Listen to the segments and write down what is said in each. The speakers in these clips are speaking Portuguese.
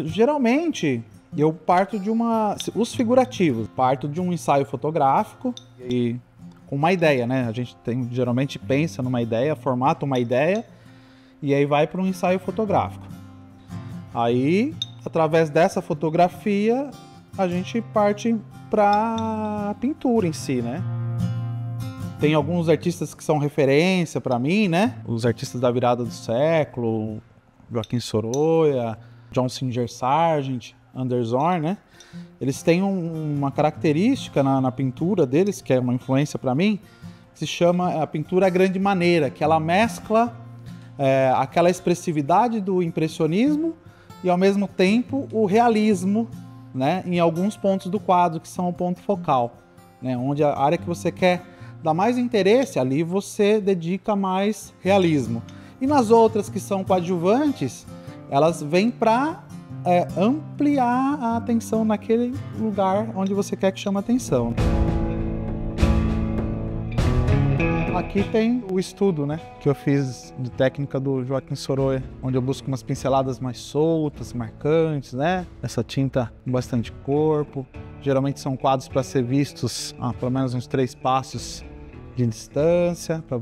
Geralmente, eu parto de os figurativos, parto de um ensaio fotográfico e com uma ideia, né? A gente geralmente pensa numa ideia, formata uma ideia e aí vai para um ensaio fotográfico. Aí, através dessa fotografia, a gente parte para a pintura em si, né? Tem alguns artistas que são referência para mim, né? Os artistas da virada do século, Joaquim Sorolla, John Singer Sargent, Anders Zorn, né? Eles têm uma característica na pintura deles, que é uma influência para mim, que se chama a pintura à grande maneira, que ela mescla aquela expressividade do impressionismo e, ao mesmo tempo, o realismo, né? Em alguns pontos do quadro, que são o ponto focal, né? Onde a área que você quer dar mais interesse, ali você dedica mais realismo. E nas outras que são coadjuvantes, elas vêm para ampliar a atenção naquele lugar onde você quer que chame a atenção. Aqui tem o estudo, né, que eu fiz de técnica do Joaquim Sorolla, onde eu busco umas pinceladas mais soltas, marcantes, né? Essa tinta com bastante corpo. Geralmente são quadros para ser vistos a pelo menos uns 3 passos de distância, para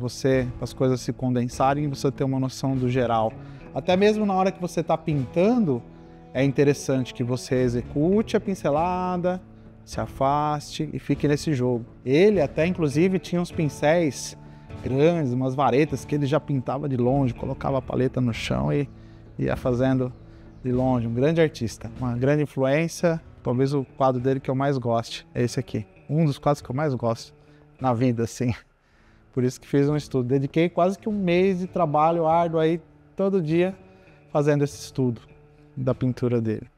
as coisas se condensarem e você ter uma noção do geral. Até mesmo na hora que você está pintando, é interessante que você execute a pincelada, se afaste e fique nesse jogo. Ele até, inclusive, tinha uns pincéis grandes, umas varetas que ele já pintava de longe, colocava a paleta no chão e ia fazendo de longe. Um grande artista, uma grande influência. Talvez o quadro dele que eu mais goste é esse aqui. Um dos quadros que eu mais gosto na vida, assim. Por isso que fiz um estudo. Dediquei quase que um mês de trabalho árduo aí, todo dia, fazendo esse estudo da pintura dele.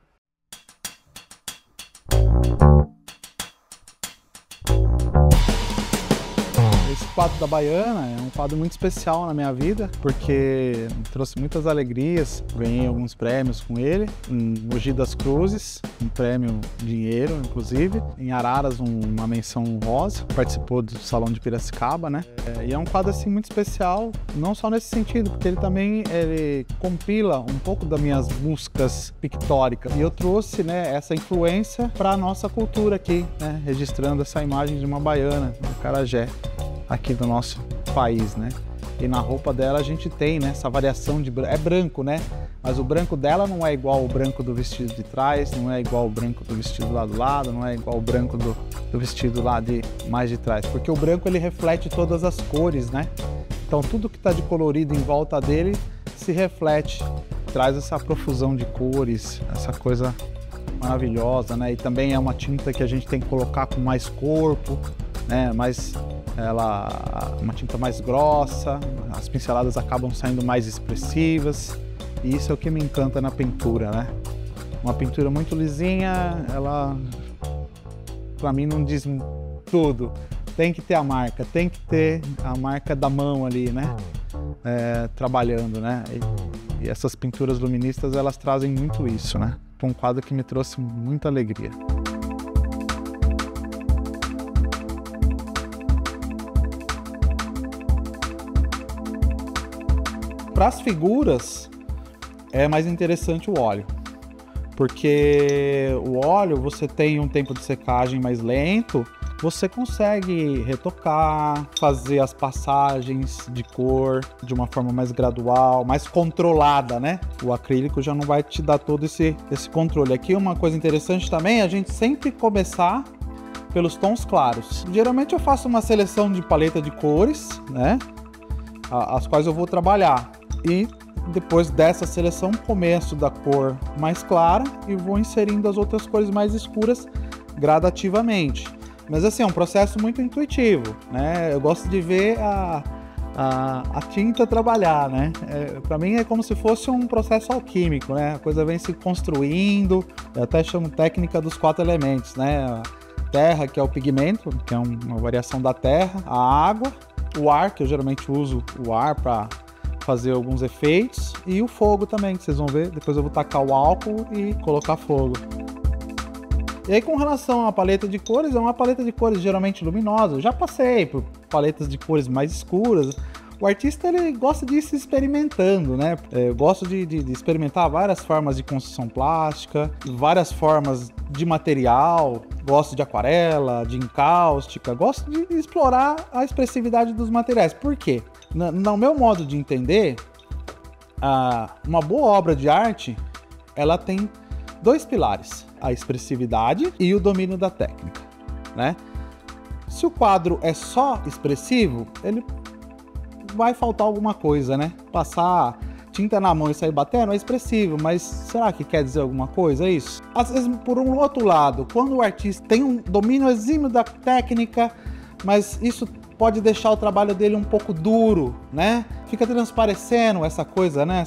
Esse quadro da Baiana é um quadro muito especial na minha vida, porque me trouxe muitas alegrias. Ganhei alguns prêmios com ele, em Mogi das Cruzes, um prêmio dinheiro, inclusive. Em Araras, uma menção honrosa. Participou do Salão de Piracicaba, né? E é um quadro assim muito especial, não só nesse sentido, porque ele compila um pouco das minhas buscas pictóricas. E eu trouxe, né, essa influência para a nossa cultura aqui, né? Registrando essa imagem de uma baiana, do acarajé, aqui do nosso país, né? E na roupa dela a gente tem, né, essa variação de branco. É branco, né? Mas o branco dela não é igual ao branco do vestido de trás, não é igual ao branco do vestido lá do lado, não é igual ao branco do vestido lá mais de trás. Porque o branco, ele reflete todas as cores, né? Então tudo que está de colorido em volta dele se reflete, traz essa profusão de cores, essa coisa maravilhosa, né? E também é uma tinta que a gente tem que colocar com mais corpo, né? Uma tinta mais grossa, as pinceladas acabam saindo mais expressivas, e isso é o que me encanta na pintura, né? Uma pintura muito lisinha, ela, pra mim, não diz tudo. Tem que ter a marca, tem que ter a marca da mão ali, né? Trabalhando, né? E essas pinturas luministas, elas trazem muito isso, né? Foi um quadro que me trouxe muita alegria. Para as figuras, é mais interessante o óleo, porque o óleo você tem um tempo de secagem mais lento, você consegue retocar, fazer as passagens de cor de uma forma mais gradual, mais controlada, né? O acrílico já não vai te dar todo esse controle. Aqui uma coisa interessante também é a gente sempre começar pelos tons claros. Geralmente eu faço uma seleção de paleta de cores, né? As quais eu vou trabalhar. E depois dessa seleção, começo da cor mais clara e vou inserindo as outras cores mais escuras gradativamente. Mas assim, é um processo muito intuitivo, né? Eu gosto de ver a tinta trabalhar, né? Para mim é como se fosse um processo alquímico, né? A coisa vem se construindo, eu até chamo técnica dos 4 elementos, né? A terra, que é o pigmento, que é uma variação da terra, a água, o ar, que eu geralmente uso o ar para fazer alguns efeitos, e o fogo também, que vocês vão ver. Depois eu vou tacar o álcool e colocar fogo. E aí, com relação à paleta de cores, é uma paleta de cores geralmente luminosa. Eu já passei por paletas de cores mais escuras. O artista, ele gosta de ir se experimentando, né? Eu gosto de experimentar várias formas de construção plástica, várias formas de material, gosto de aquarela, de encáustica, gosto de explorar a expressividade dos materiais. Por quê? No meu modo de entender, uma boa obra de arte, ela tem dois pilares, a expressividade e o domínio da técnica, né? Se o quadro é só expressivo, ele vai faltar alguma coisa, né? Passar tinta na mão e sair batendo é expressivo, mas será que quer dizer alguma coisa isso? Às vezes, por um outro lado, quando o artista tem um domínio exímio da técnica, mas isso pode deixar o trabalho dele um pouco duro, né? Fica transparecendo essa coisa, né?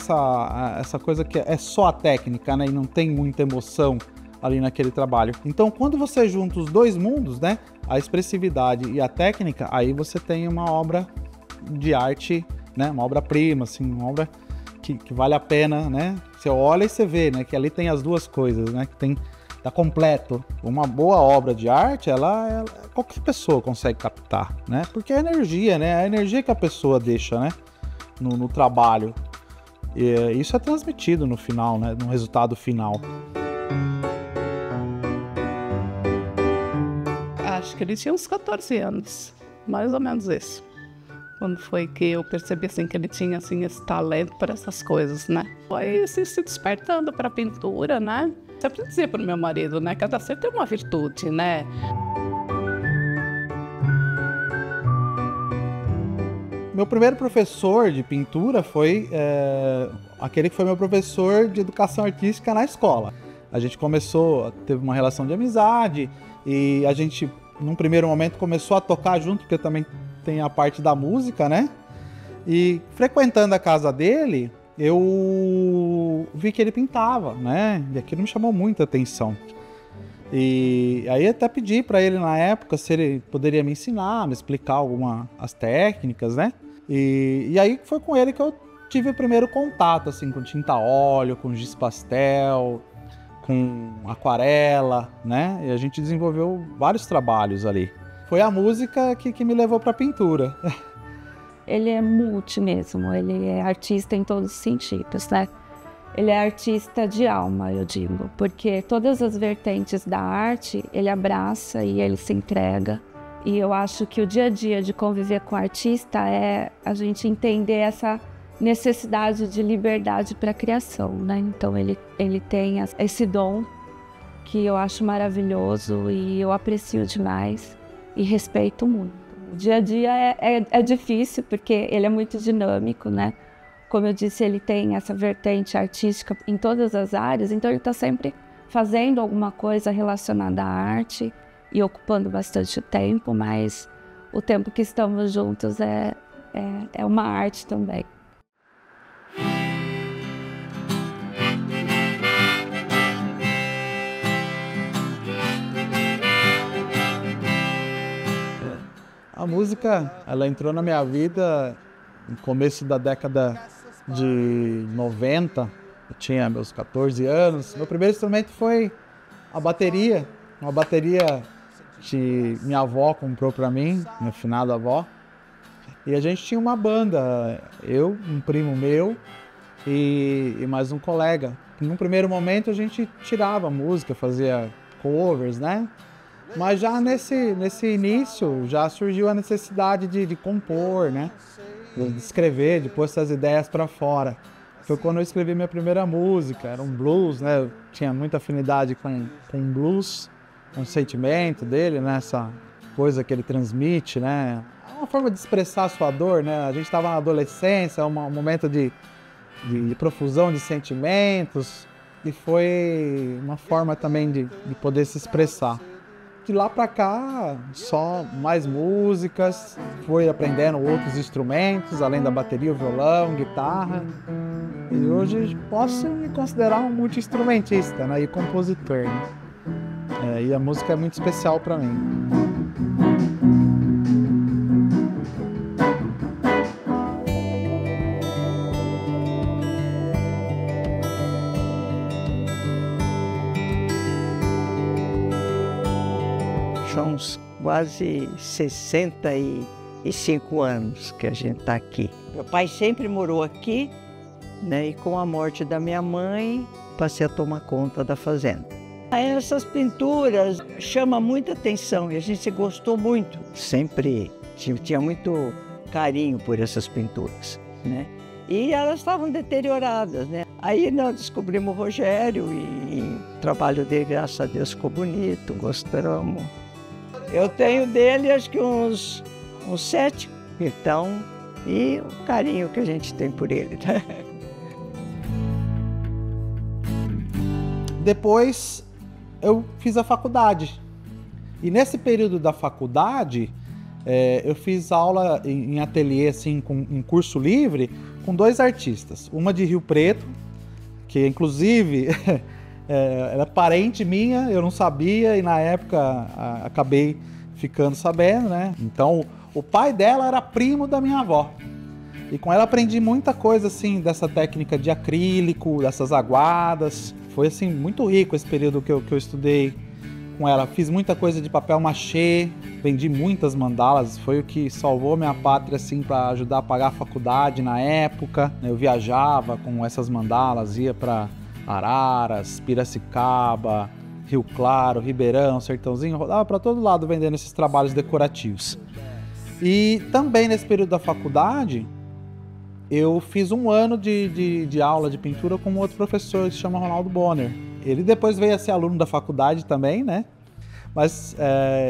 Essa coisa que é só a técnica, né? E não tem muita emoção ali naquele trabalho. Então, quando você junta os dois mundos, né? A expressividade e a técnica, aí você tem uma obra de arte, né? Uma obra-prima, assim, uma obra que vale a pena, né? Você olha e você vê, né? Que ali tem as duas coisas, né? Que tá completo. Uma boa obra de arte, ela qualquer pessoa consegue captar, né? Porque é energia, né? A energia que a pessoa deixa, né? No trabalho. E isso é transmitido no final, né? No resultado final. Acho que ele tinha uns 14 anos, mais ou menos isso. Quando foi que eu percebi assim, que ele tinha assim, esse talento para essas coisas, né? Foi assim, se despertando para a pintura, né? Sempre dizia para o meu marido, né? Cada ser tem uma virtude, né? Meu primeiro professor de pintura foi aquele que foi meu professor de educação artística na escola. A gente teve uma relação de amizade e a gente, num primeiro momento, começou a tocar junto, porque também tem a parte da música, né? E frequentando a casa dele, eu vi que ele pintava, né? E aquilo me chamou muita atenção. E aí até pedi para ele na época se ele poderia me ensinar, me explicar as técnicas, né? E aí foi com ele que eu tive o primeiro contato, assim, com tinta a óleo, com giz pastel, com aquarela, né? E a gente desenvolveu vários trabalhos ali. Foi a música que me levou para a pintura. Ele é multi mesmo, ele é artista em todos os sentidos, né? Ele é artista de alma, eu digo, porque todas as vertentes da arte ele abraça e ele se entrega. E eu acho que o dia a dia de conviver com o artista é a gente entender essa necessidade de liberdade para a criação, né? Então ele tem esse dom que eu acho maravilhoso e eu aprecio demais e respeito muito. O dia a dia é difícil porque ele é muito dinâmico, né? Como eu disse, ele tem essa vertente artística em todas as áreas, então ele está sempre fazendo alguma coisa relacionada à arte e ocupando bastante tempo, mas o tempo que estamos juntos é uma arte também. A música, ela entrou na minha vida no começo da década de 90, eu tinha meus 14 anos. Meu primeiro instrumento foi a bateria, uma bateria que minha avó comprou para mim, minha finada avó. E a gente tinha uma banda, eu, um primo meu e mais um colega. Num primeiro momento a gente tirava música, fazia covers, né? Mas já nesse início já surgiu a necessidade de compor, né? De escrever, de pôr essas ideias para fora. Foi quando eu escrevi minha primeira música, era um blues, né? Eu tinha muita afinidade com blues, com o sentimento dele, né? Essa coisa que ele transmite, né? É uma forma de expressar a sua dor, né? A gente estava na adolescência, um momento de profusão de sentimentos, e foi uma forma também de poder se expressar. De lá para cá, só mais músicas, fui aprendendo outros instrumentos, além da bateria, o violão, guitarra. E hoje posso me considerar um multi-instrumentista, né? E compositor. Né? E a música é muito especial para mim. São uns quase 60 45 anos que a gente está aqui. Meu pai sempre morou aqui, né? E com a morte da minha mãe, passei a tomar conta da fazenda. Essas pinturas chamam muita atenção e a gente gostou muito. Sempre tinha muito carinho por essas pinturas, né? E elas estavam deterioradas, né? Aí nós descobrimos o Rogério e o trabalho dele, graças a Deus, ficou bonito, gostamos. Eu tenho dele acho que uns 7, então, e o carinho que a gente tem por ele, né? Depois eu fiz a faculdade. E nesse período da faculdade, eu fiz aula em ateliê, assim, em curso livre, com 2 artistas. Uma de Rio Preto, que inclusive era parente minha, eu não sabia, e na época acabei ficando sabendo, né? Então, o pai dela era primo da minha avó. E com ela aprendi muita coisa, assim, dessa técnica de acrílico, dessas aguadas. Foi, assim, muito rico esse período que eu estudei com ela. Fiz muita coisa de papel machê, vendi muitas mandalas. Foi o que salvou minha pátria, assim, para ajudar a pagar a faculdade na época. Eu viajava com essas mandalas, ia para Araras, Piracicaba, Rio Claro, Ribeirão, Sertãozinho. Rodava para todo lado vendendo esses trabalhos decorativos. E também nesse período da faculdade, eu fiz 1 ano de aula de pintura com um outro professor que se chama Ronaldo Bonner. Ele depois veio a ser aluno da faculdade também, né? Mas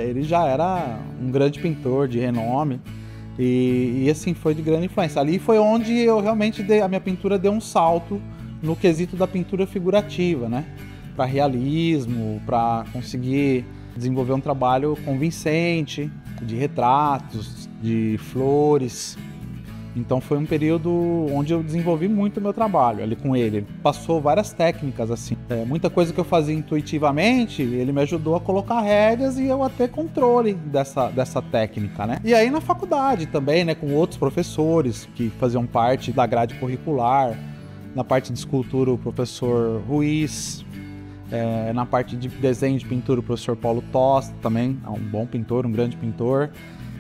ele já era um grande pintor de renome e assim, foi de grande influência. Ali foi onde eu realmente a minha pintura deu um salto no quesito da pintura figurativa, né? Para realismo, para conseguir desenvolver um trabalho convincente, de retratos, de flores. Então foi um período onde eu desenvolvi muito o meu trabalho ali com ele. Ele passou várias técnicas, assim. Muita coisa que eu fazia intuitivamente, ele me ajudou a colocar rédeas e eu a ter controle dessa técnica, né? E aí na faculdade também, né, com outros professores que faziam parte da grade curricular. Na parte de escultura, o professor Ruiz. Na parte de desenho de pintura, o professor Paulo Tosta também, é um bom pintor, um grande pintor.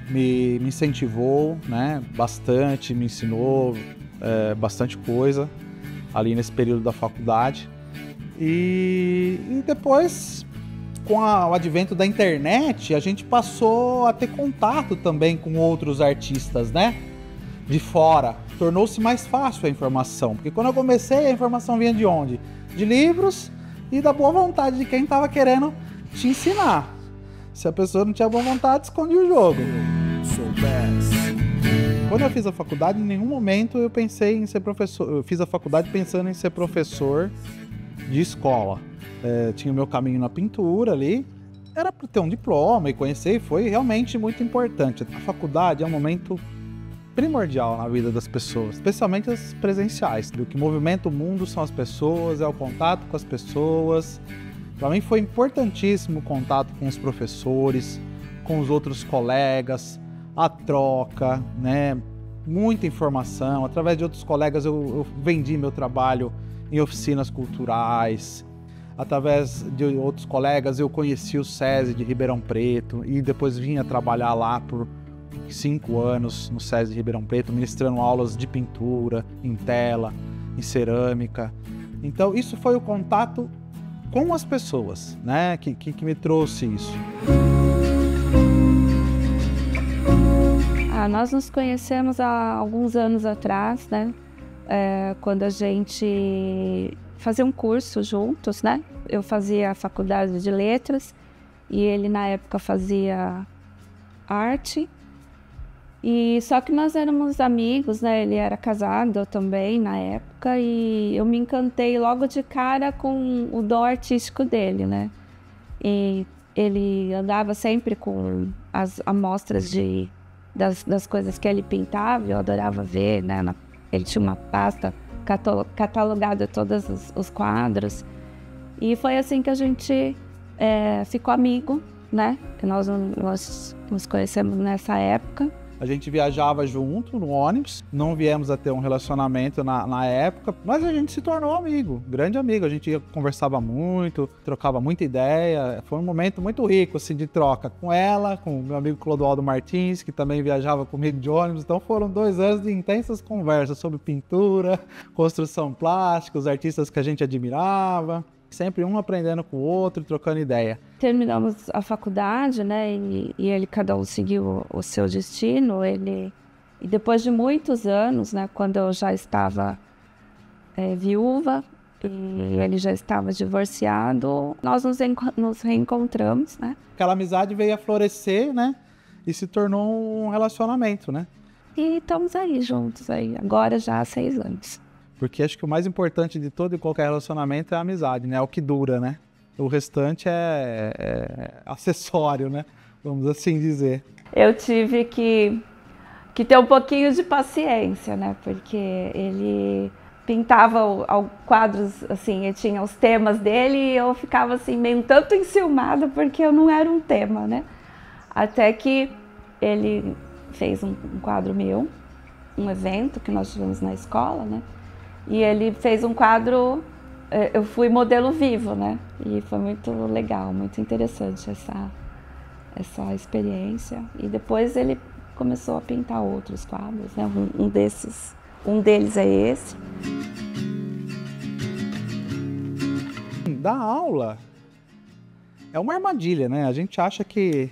Me incentivou, né, bastante, me ensinou bastante coisa ali nesse período da faculdade. E depois, com o advento da internet, a gente passou a ter contato também com outros artistas, né, de fora. Tornou-se mais fácil a informação, porque quando eu comecei, a informação vinha de onde? De livros e da boa vontade de quem estava querendo te ensinar. Se a pessoa não tinha boa vontade, escondia o jogo. Quando eu fiz a faculdade, em nenhum momento eu pensei em ser professor. Eu fiz a faculdade pensando em ser professor de escola. Tinha o meu caminho na pintura ali. Era para ter um diploma e conhecer, e foi realmente muito importante. A faculdade é um momento primordial na vida das pessoas, especialmente as presenciais. O que movimenta o mundo são as pessoas, é o contato com as pessoas. Para mim foi importantíssimo o contato com os professores, com os outros colegas, a troca, né? Muita informação. Através de outros colegas eu vendi meu trabalho em oficinas culturais. Através de outros colegas eu conheci o SESI de Ribeirão Preto e depois vinha trabalhar lá por 5 anos no SESI de Ribeirão Preto, ministrando aulas de pintura, em tela, em cerâmica. Então isso foi o contato com as pessoas, né, que me trouxe isso. Nós nos conhecemos há alguns anos atrás, né, quando a gente fazia um curso juntos, né? Eu fazia a faculdade de letras e ele na época fazia arte. E só que nós éramos amigos, né? Ele era casado também na época e eu me encantei logo de cara com o dom artístico dele, né? E ele andava sempre com as amostras das coisas que ele pintava, eu adorava ver, né? Ele tinha uma pasta catalogada todos os quadros. E foi assim que a gente ficou amigo, né? Nós nos conhecemos nessa época. A gente viajava junto no ônibus, não viemos a ter um relacionamento na época, mas a gente se tornou amigo, grande amigo. A gente conversava muito, trocava muita ideia. Foi um momento muito rico assim, de troca com ela, com o meu amigo Clodoaldo Martins, que também viajava comigo de ônibus. Então foram 2 anos de intensas conversas sobre pintura, construção plástica, os artistas que a gente admirava. Sempre um aprendendo com o outro, trocando ideia. Terminamos a faculdade, né, e ele, cada um seguiu o seu destino. E depois de muitos anos, né, quando eu já estava viúva e ele já estava divorciado, nós nos reencontramos, né. Aquela amizade veio a florescer, né, e se tornou um relacionamento, né. E estamos aí juntos, aí, agora já há 6 anos. Porque acho que o mais importante de todo e qualquer relacionamento é a amizade, né? É o que dura, né? O restante é acessório, né? Vamos assim dizer. Eu tive que ter um pouquinho de paciência, né? Porque ele pintava quadros, assim, ele tinha os temas dele e eu ficava, assim, meio um tanto enciumada porque eu não era um tema, né? Até que ele fez um quadro meu, um evento que nós tivemos na escola, né? E ele fez um quadro, eu fui modelo vivo, né? E foi muito legal, muito interessante essa experiência. E depois ele começou a pintar outros quadros, né? Um deles é esse. Dar aula é uma armadilha, né? A gente acha que...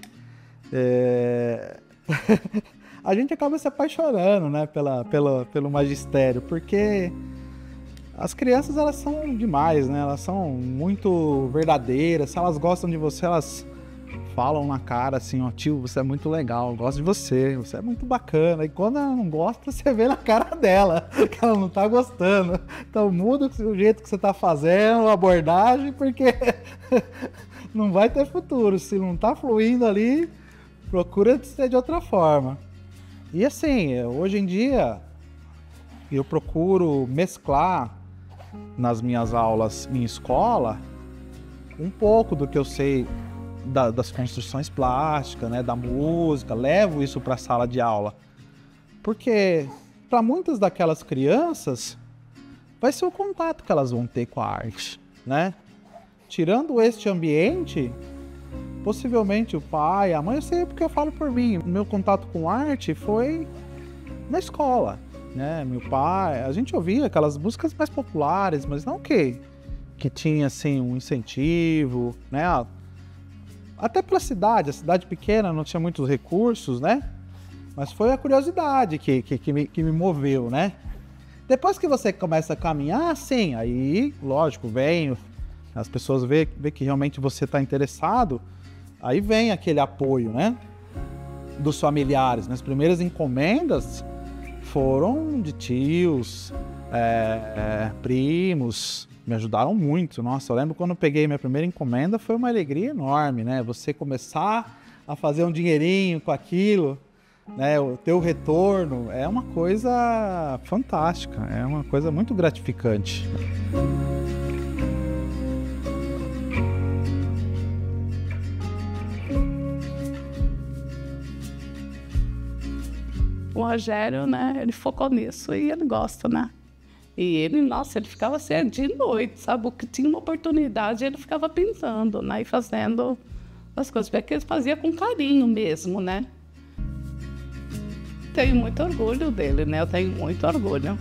a gente acaba se apaixonando, né? Pelo magistério, porque... As crianças, elas são demais, né? Elas são muito verdadeiras. Se elas gostam de você, elas falam na cara assim, ó, tio, você é muito legal, eu gosto de você é muito bacana. E quando ela não gosta, você vê na cara dela que ela não tá gostando. Então muda o jeito que você tá fazendo, a abordagem, porque não vai ter futuro. Se não tá fluindo ali, procura ser de outra forma. E assim, hoje em dia, eu procuro mesclar nas minhas aulas em escola um pouco do que eu sei das construções plásticas, né, da música, levo isso para a sala de aula. Porque para muitas daquelas crianças vai ser o contato que elas vão ter com a arte, né? Tirando este ambiente, possivelmente o pai, a mãe, eu sei porque eu falo por mim, o meu contato com arte foi na escola. Né, meu pai, a gente ouvia aquelas músicas mais populares, mas não que tinha assim um incentivo, né? Até pela cidade, a cidade pequena não tinha muitos recursos, né? Mas foi a curiosidade que me moveu, né? Depois que você começa a caminhar, sim, aí, lógico, vem, as pessoas vê que realmente você está interessado, aí vem aquele apoio, né? Dos familiares. Nas primeiras encomendas foram de tios, primos, me ajudaram muito. Nossa, eu lembro quando eu peguei minha primeira encomenda, foi uma alegria enorme, né? Você começar a fazer um dinheirinho com aquilo, né? O teu retorno é uma coisa fantástica, é uma coisa muito gratificante. O Rogério, né, ele focou nisso e ele gosta, né? E ele, nossa, ele ficava assim de noite, sabe? O que tinha uma oportunidade, ele ficava pintando, né? E fazendo as coisas, porque ele fazia com carinho mesmo, né? Tenho muito orgulho dele, né? Eu tenho muito orgulho.